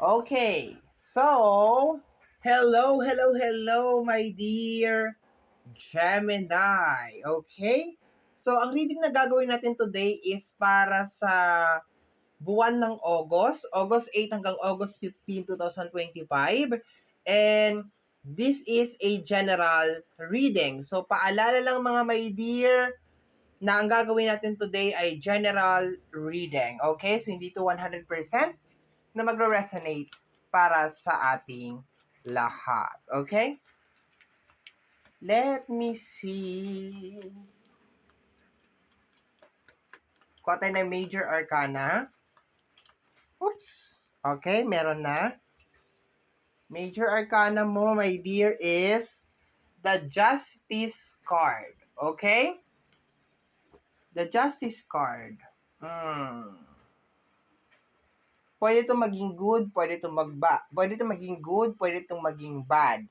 Okay, so, hello, my dear Gemini. Okay? So, ang reading na gagawin natin today is para sa buwan ng August 8 hanggang August 15, 2025. And this is a general reading. So, paalala lang mga my dear na ang gagawin natin today ay general reading. Okay? So, hindi to 100% na magre-resonate para sa ating lahat. Okay? Let me see. Kuha tayo ng major arcana. Oops. Okay, meron na. Major arcana mo, my dear, is the Justice card. Okay? The Justice card. Pwede itong maging good, pwede itong maging good, pwede itong maging bad.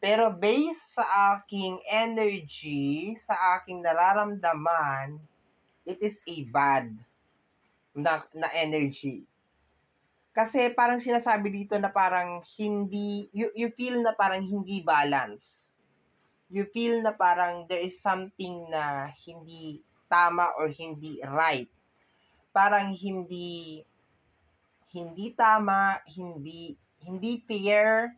Pero based sa aking energy, sa aking nararamdaman, it is a bad na energy. Kasi parang sinasabi dito na parang hindi, you feel na parang hindi balance. You feel na parang there is something na hindi tama or hindi right. Parang hindi tama, hindi fair,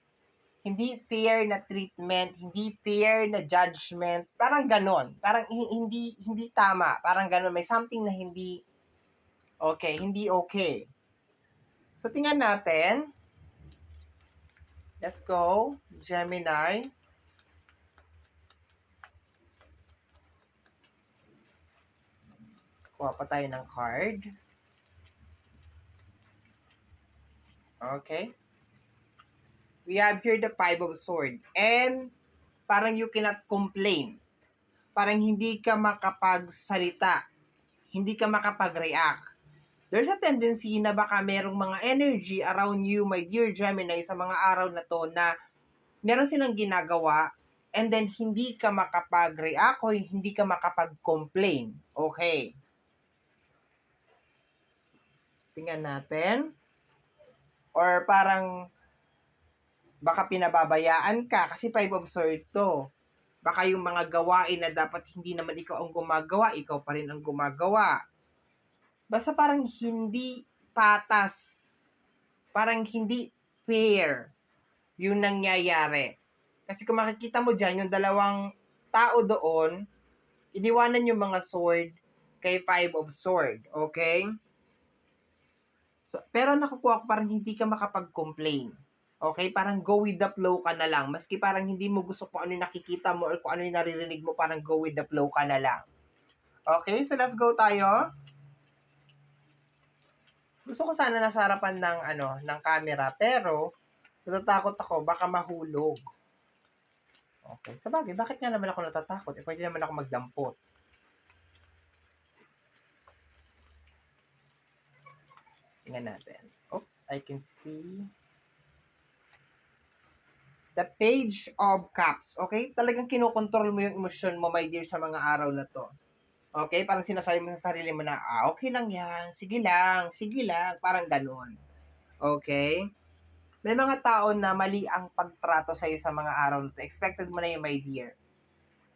hindi fair na treatment, hindi fair na judgment, parang ganon. Parang hindi tama, parang ganon. May something na hindi okay. So, tingnan natin. Let's go, Gemini. Kuha pa tayo ng card. Okay. We have here the Five of Swords. And parang you cannot complain. Parang hindi ka makapagsalita. Hindi ka makapag-react. There's a tendency na baka merong mga energy around you, my dear Gemini, sa mga araw na to na meron silang ginagawa and then hindi ka makapag-react o hindi ka makapag-complain. Okay. Tingnan natin. Or parang baka pinababayaan ka kasi Five of Swords to. Baka yung mga gawain na dapat hindi naman ikaw ang gumagawa, ikaw pa rin ang gumagawa. Basta parang hindi patas. Parang hindi fair yung nangyayari. Kasi kung makikita mo dyan, yung dalawang tao doon, iniwanan yung mga sword kay Five of Sword. Okay? So, pero nakukuha ko parang hindi ka makapag-complain. Okay? Parang go with the flow ka na lang. Maski parang hindi mo gusto kung ano yung nakikita mo or kung ano yung naririnig mo, parang go with the flow ka na lang. Okay? So, let's go tayo. Gusto ko sana nasa harapan ng camera, pero natatakot ako, baka mahulog. Okay. Sabagay, bakit nga naman ako natatakot? Pwede naman ako magdampot. Tingnan natin. Oops, I can see the Page of Cups. Okay? Talagang kinokontrol mo yung emosyon mo, my dear, sa mga araw na to. Okay? Parang sinasabi mo sa sarili mo na, okay lang yan. Sige lang. Parang ganun. Okay? May mga tao na mali ang pagtrato sa'yo sa mga araw na to. Expected mo na yun, my dear.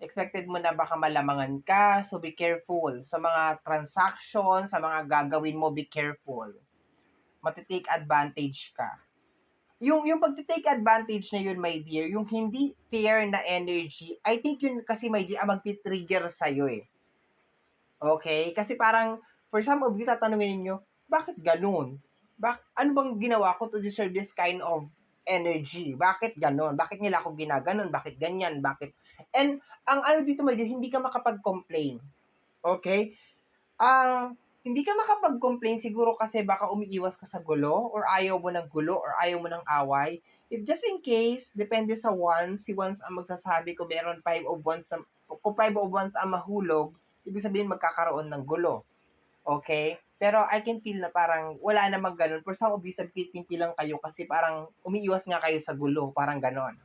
Expected mo na baka malamangan ka, so be careful. Sa mga transaction, sa mga gagawin mo, be careful. Matitake advantage ka. Yung pagtitake advantage na yun, my dear, yung hindi fair na energy, I think yun kasi, my dear, ang magti-trigger sa'yo eh. Okay? Kasi parang, for some of you, tatanungin ninyo, bakit ganun? Ano bang ginawa ko to deserve this kind of energy? Bakit ganun? Bakit nila ako ginaganon? Bakit ganyan? Bakit? And, ang ano dito, my dear, hindi ka makapag-complain. Okay? Hindi ka makapag-complain siguro kasi baka umiiwas ka sa gulo or ayaw mo ng gulo or ayaw mo ng away. If just in case, depende sa wands, si wands ang magsasabi kung meron kung 5 of wands ang mahulog, ibig sabihin magkakaroon ng gulo. Okay? Pero I can feel na parang wala namang ganun. For some of you, nagtitimpi lang kayo kasi parang umiiwas nga kayo sa gulo. Parang ganon.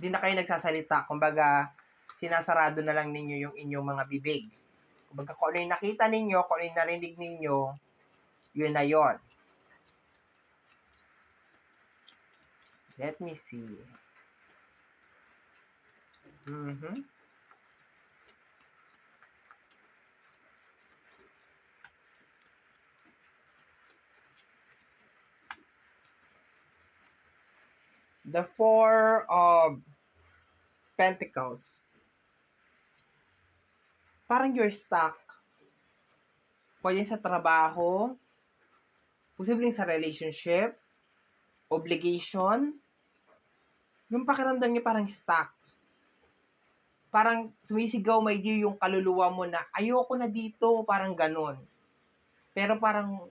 Hindi na kayo nagsasalita. Kumbaga, sinasarado na lang ninyo yung inyong mga bibig. Kumbaga, kung ano yung nakita ninyo, kung ano yung narinig ninyo, Yun na yun. Let me see. Mhm. The Four of Pentacles. Parang you're stuck. Pwede sa trabaho, posibleng sa relationship, obligation. Yung pakiramdam niya parang stuck. Parang sumisigaw, my dear, yung kaluluwa mo na ayoko na dito, parang ganun. Pero parang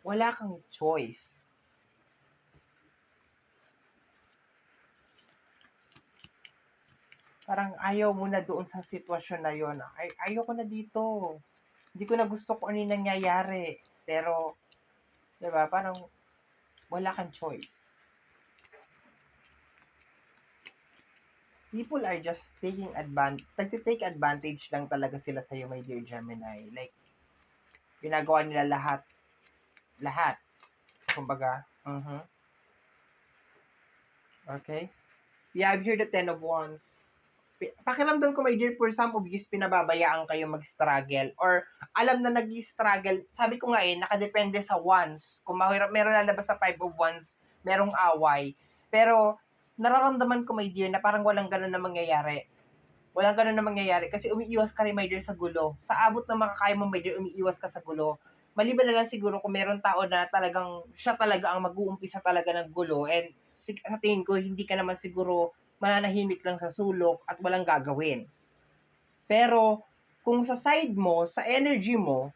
wala kang choice. Parang ayaw mo na doon sa sitwasyon na yon. Ay, ayoko na dito. Hindi ko na gusto kung ano yung nangyayari. Pero, di ba, parang wala kang choice. People are just taking advantage, nagtitake advantage lang talaga sila sa'yo, my dear Gemini. Like, ginagawa nila lahat. Lahat. Kumbaga, okay? We have here the Ten of Wands. Pakiramdam ko, my dear, for some of you, pinababayaan kayo mag-struggle or alam na nag-struggle. Sabi ko nga nakadepende sa wands. Kung meron lalabas sa Five of Wands, merong away. Pero, nararamdaman ko, my dear, na parang walang ganun na mangyayari. Walang ganun na mangyayari kasi umiiwas ka rin, my dear, sa gulo. Sa abot ng makakaya mo, my dear, umiiwas ka sa gulo. Maliban na lang siguro kung meron tao na talagang siya talaga ang mag-uumpisa talaga ng gulo and sa tingin ko hindi ka naman siguro mananahimik lang sa sulok at walang gagawin. Pero kung sa side mo, sa energy mo,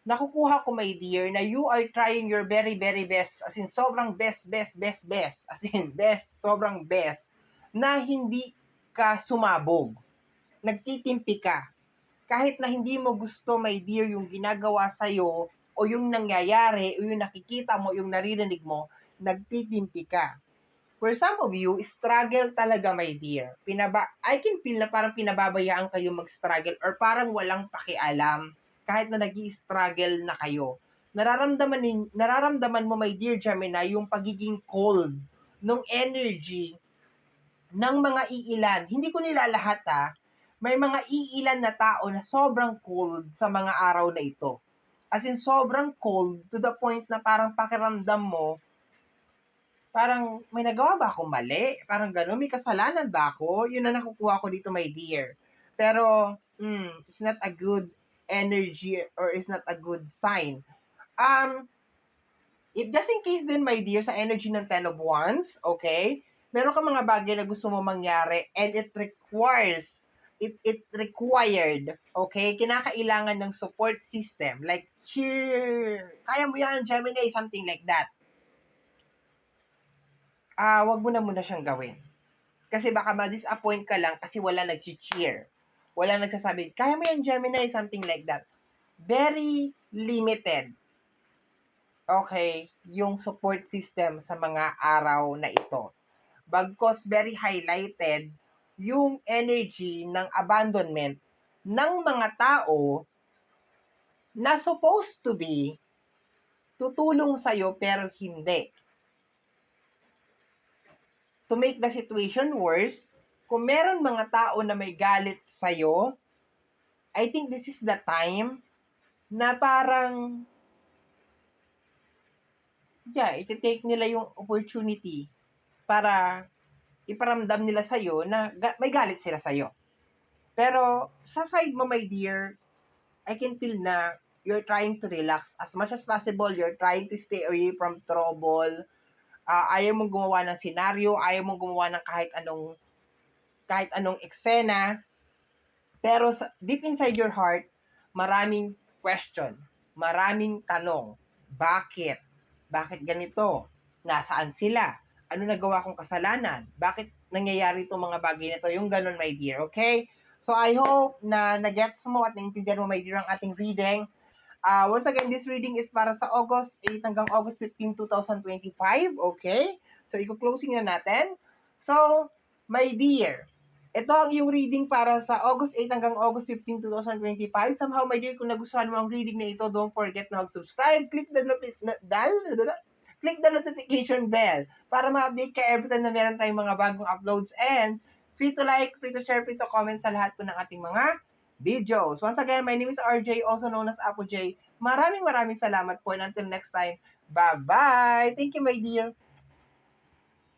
nakukuha ko, my dear, na you are trying your very, very best. As in, sobrang best. As in, best, sobrang best. Na hindi ka sumabog. Nagtitimpi ka. Kahit na hindi mo gusto, my dear, yung ginagawa sa'yo, o yung nangyayari, o yung nakikita mo, yung naririnig mo, nagtitimpi ka. For some of you, struggle talaga, my dear. I can feel na parang pinababayaan kayo mag-struggle or parang walang pakialam kahit na nag-i-struggle na kayo. Nararamdaman mo, my dear Gemini, yung pagiging cold ng energy ng mga iilan. Hindi ko nilalahat may mga iilan na tao na sobrang cold sa mga araw na ito. As in, sobrang cold to the point na parang pakiramdam mo, parang may nagawa ba akong mali? Parang gano'n, may kasalanan ba ako? Yun ang nakukuha ko dito, my dear. Pero, it's not a good energy or it's not a good sign. If just in case din, my dear, sa energy ng Ten of Wands, okay, meron ka mga bagay na gusto mo mangyari and it required, okay, kinakailangan ng support system, like, cheer, kaya mo yan, Gemini, something like that. Wag mo na muna siyang gawin. Kasi baka ma-disappoint ka lang kasi wala nag-cheer. Wala nagsasabi, kaya mo yan, Gemini, something like that. Very limited. Okay, yung support system sa mga araw na ito. Bagkos very highlighted yung energy ng abandonment ng mga tao na supposed to be tutulong sa'yo pero hindi. To make the situation worse, kung meron mga tao na may galit sa'yo, I think this is the time na parang, iti-take nila yung opportunity para iparamdam nila sa'yo na may galit sila sa'yo. Pero sa side mo, my dear, I can feel na you're trying to relax as much as possible. You're trying to stay away from trouble. Ayaw mong gumawa ng senaryo, ayaw mong gumawa ng kahit anong eksena. Pero deep inside your heart, maraming question, maraming tanong. Bakit? Bakit ganito? Nasaan sila? Ano nagawa kong kasalanan? Bakit nangyayari itong mga bagay na to? Yung ganun, my dear, okay? So, I hope na nag-gets mo at naintindihan mo, my dear, ang ating reading. Once again, this reading is para sa August 8 hanggang August 15, 2025, okay? So, i-closing na natin. So, my dear, Ito ang iyong reading para sa August 8 hanggang August 15, 2025. Somehow, my dear, kung nagustuhan mo ang reading na ito, don't forget na mag-subscribe. Click the notification bell para ma-update ka every time na meron tayong mga bagong uploads. And free to like, free to share, free to comment sa lahat po ng ating mga videos. Once again, my name is RJ, also known as Apo J. Maraming salamat po. And until next time, bye-bye! Thank you, my dear.